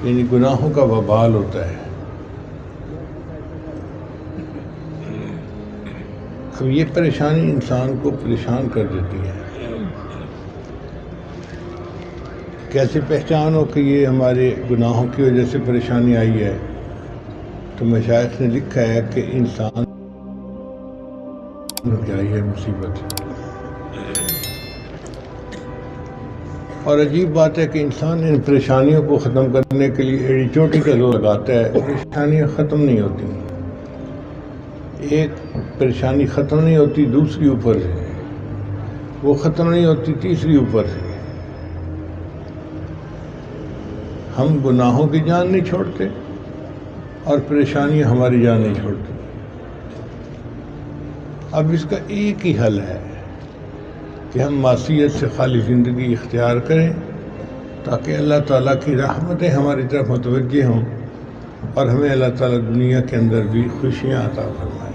یعنی گناہوں کا وبال ہوتا ہے۔ اب یہ پریشانی انسان کو پریشان کر دیتی ہے۔ کیسے پہچان ہو کہ یہ ہمارے گناہوں کی وجہ سے پریشانی آئی ہے؟ تو مشائخ نے لکھا ہے کہ انسان جائی ہے مصیبت، اور عجیب بات ہے کہ انسان ان پریشانیوں کو ختم کرنے کے لیے ایڑی چوٹی کا زور لگاتا ہے، پریشانیاں ختم نہیں ہوتی، ایک پریشانی ختم نہیں ہوتی دوسری اوپر سے، وہ ختم نہیں ہوتی تیسری اوپر سے۔ ہم گناہوں کی جان نہیں چھوڑتے اور پریشانیاں ہماری جان نہیں چھوڑتی۔ اب اس کا ایک ہی حل ہے کہ ہم معصیت سے خالی زندگی اختیار کریں تاکہ اللہ تعالیٰ کی رحمتیں ہماری طرف متوجہ ہوں اور ہمیں اللہ تعالیٰ دنیا کے اندر بھی خوشیاں عطا فرمائے۔